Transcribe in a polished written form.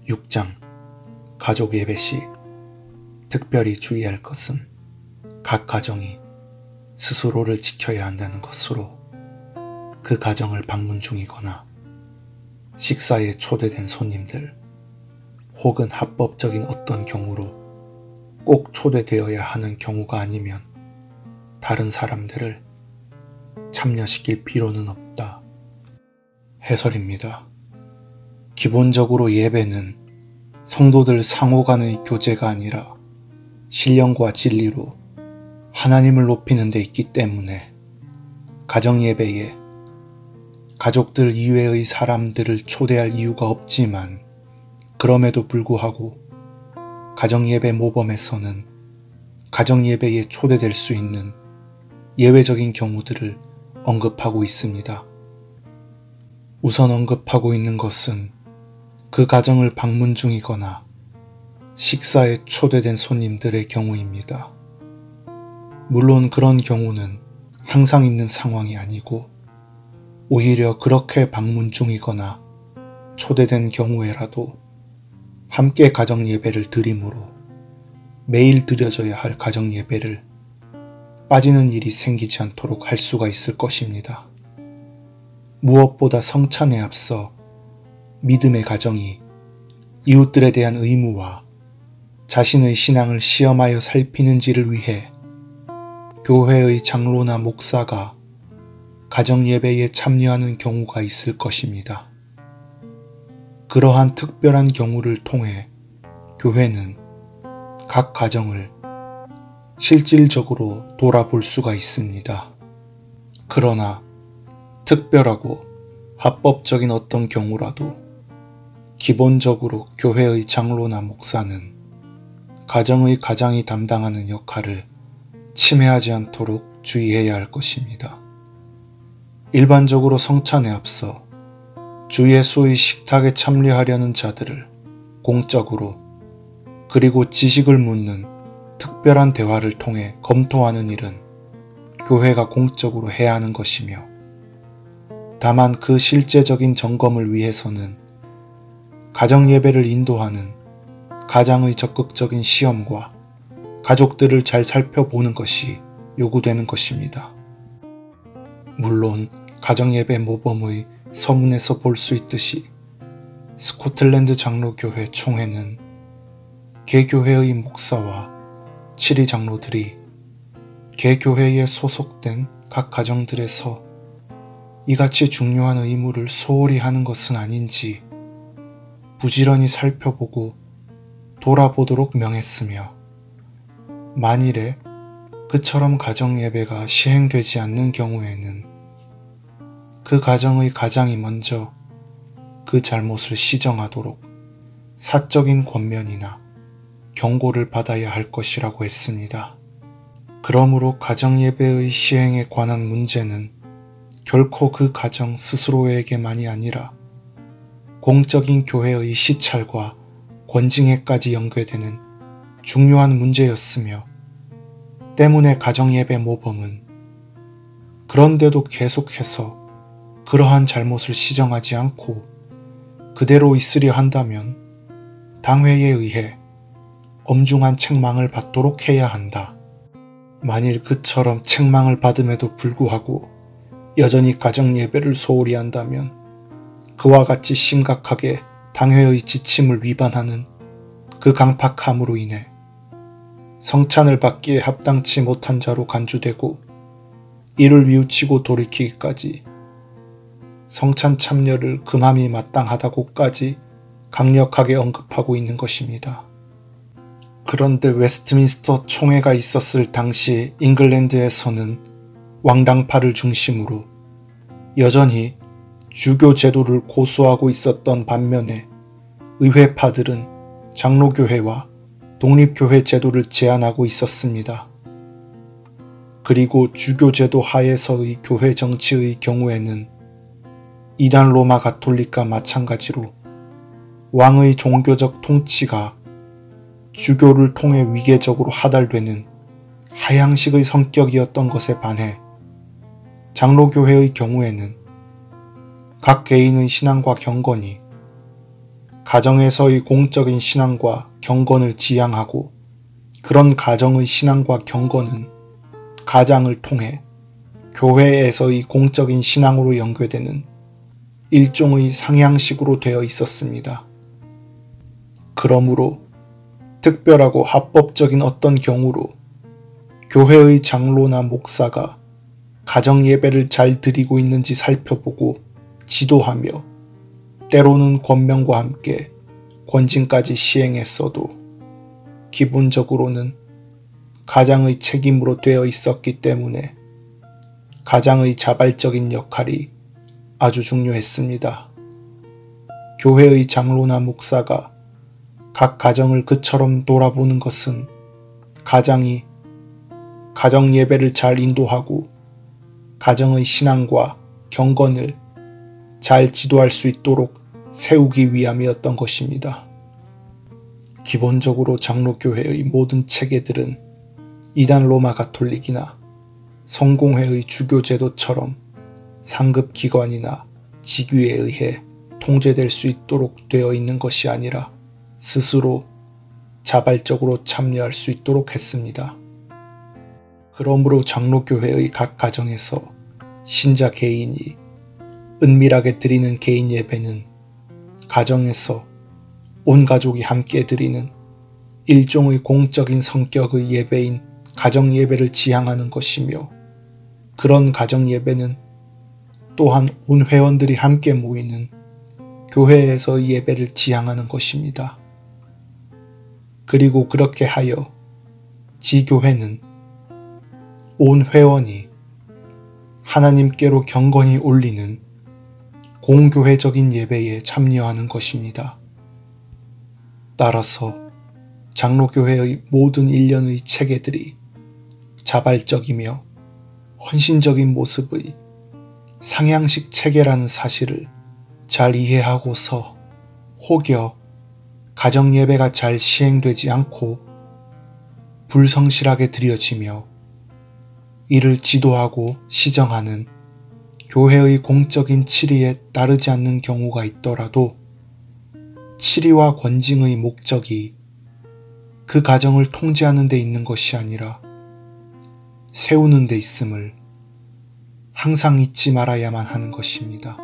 6장 가족 예배 시 특별히 주의할 것은 각 가정이 스스로를 지켜야 한다는 것으로 그 가정을 방문 중이거나 식사에 초대된 손님들 혹은 합법적인 어떤 경우로 꼭 초대되어야 하는 경우가 아니면 다른 사람들을 참여시킬 필요는 없다. 해설입니다. 기본적으로 예배는 성도들 상호 간의 교제가 아니라 신령과 진리로 하나님을 높이는 데 있기 때문에 가정예배에 가족들 이외의 사람들을 초대할 이유가 없지만 그럼에도 불구하고 가정예배 모범에서는 가정예배에 초대될 수 있는 예외적인 경우들을 언급하고 있습니다. 우선 언급하고 있는 것은 그 가정을 방문 중이거나 식사에 초대된 손님들의 경우입니다. 물론 그런 경우는 항상 있는 상황이 아니고 오히려 그렇게 방문 중이거나 초대된 경우에라도 함께 가정예배를 드림으로 매일 드려져야 할 가정예배를 빠지는 일이 생기지 않도록 할 수가 있을 것입니다. 무엇보다 성찬에 앞서 믿음의 가정이 이웃들에 대한 의무와 자신의 신앙을 시험하여 살피는지를 위해 교회의 장로나 목사가 가정예배에 참여하는 경우가 있을 것입니다. 그러한 특별한 경우를 통해 교회는 각 가정을 실질적으로 돌아볼 수가 있습니다. 그러나 특별하고 합법적인 어떤 경우라도 기본적으로 교회의 장로나 목사는 가정의 가장이 담당하는 역할을 침해하지 않도록 주의해야 할 것입니다. 일반적으로 성찬에 앞서 주 예수의 식탁에 참여하려는 자들을 공적으로 그리고 지식을 묻는 특별한 대화를 통해 검토하는 일은 교회가 공적으로 해야 하는 것이며 다만 그 실제적인 점검을 위해서는 가정예배를 인도하는 가장의 적극적인 시험과 가족들을 잘 살펴보는 것이 요구되는 것입니다. 물론 가정예배 모범의 서문에서 볼 수 있듯이 스코틀랜드 장로교회 총회는 개교회의 목사와 치리 장로들이 개교회에 소속된 각 가정들에서 이같이 중요한 의무를 소홀히 하는 것은 아닌지 부지런히 살펴보고 돌아보도록 명했으며 만일에 그처럼 가정예배가 시행되지 않는 경우에는 그 가정의 가장이 먼저 그 잘못을 시정하도록 사적인 권면이나 경고를 받아야 할 것이라고 했습니다. 그러므로 가정예배의 시행에 관한 문제는 결코 그 가정 스스로에게만이 아니라 공적인 교회의 시찰과 권징에까지 연계되는 중요한 문제였으며 때문에 가정예배 모범은 그런데도 계속해서 그러한 잘못을 시정하지 않고 그대로 있으려 한다면 당회에 의해 엄중한 책망을 받도록 해야 한다. 만일 그처럼 책망을 받음에도 불구하고 여전히 가정예배를 소홀히 한다면 그와 같이 심각하게 당회의 지침을 위반하는 그 강팍함으로 인해 성찬을 받기에 합당치 못한 자로 간주되고 이를 뉘우치고 돌이키기까지 성찬 참여를 금함이 마땅하다고까지 강력하게 언급하고 있는 것입니다. 그런데 웨스트민스터 총회가 있었을 당시 잉글랜드에서는 왕당파를 중심으로 여전히 주교 제도를 고수하고 있었던 반면에 의회파들은 장로교회와 독립교회 제도를 제안하고 있었습니다. 그리고 주교 제도 하에서의 교회 정치의 경우에는 이단 로마 가톨릭과 마찬가지로 왕의 종교적 통치가 주교를 통해 위계적으로 하달되는 하향식의 성격이었던 것에 반해 장로교회의 경우에는 각 개인의 신앙과 경건이 가정에서의 공적인 신앙과 경건을 지향하고 그런 가정의 신앙과 경건은 가장을 통해 교회에서의 공적인 신앙으로 연결되는 일종의 상향식으로 되어 있었습니다. 그러므로 특별하고 합법적인 어떤 경우로 교회의 장로나 목사가 가정 예배를 잘 드리고 있는지 살펴보고 지도하며 때로는 권명과 함께 권징까지 시행했어도 기본적으로는 가장의 책임으로 되어 있었기 때문에 가장의 자발적인 역할이 아주 중요했습니다. 교회의 장로나 목사가 각 가정을 그처럼 돌아보는 것은 가장이 가정 예배를 잘 인도하고 가정의 신앙과 경건을 잘 지도할 수 있도록 세우기 위함이었던 것입니다. 기본적으로 장로교회의 모든 체계들은 이단 로마 가톨릭이나 성공회의 주교제도처럼 상급기관이나 직위에 의해 통제될 수 있도록 되어 있는 것이 아니라 스스로 자발적으로 참여할 수 있도록 했습니다. 그러므로 장로교회의 각 가정에서 신자 개인이 은밀하게 드리는 개인 예배는 가정에서 온 가족이 함께 드리는 일종의 공적인 성격의 예배인 가정 예배를 지향하는 것이며 그런 가정 예배는 또한 온 회원들이 함께 모이는 교회에서의 예배를 지향하는 것입니다. 그리고 그렇게 하여 지교회는 온 회원이 하나님께로 경건히 올리는 공교회적인 예배에 참여하는 것입니다. 따라서 장로교회의 모든 일련의 체계들이 자발적이며 헌신적인 모습의 상향식 체계라는 사실을 잘 이해하고서 혹여 가정 예배가 잘 시행되지 않고 불성실하게 드려지며 이를 지도하고 시정하는 교회의 공적인 치리에 따르지 않는 경우가 있더라도 치리와 권징의 목적이 그 가정을 통제하는 데 있는 것이 아니라 세우는 데 있음을 항상 잊지 말아야만 하는 것입니다.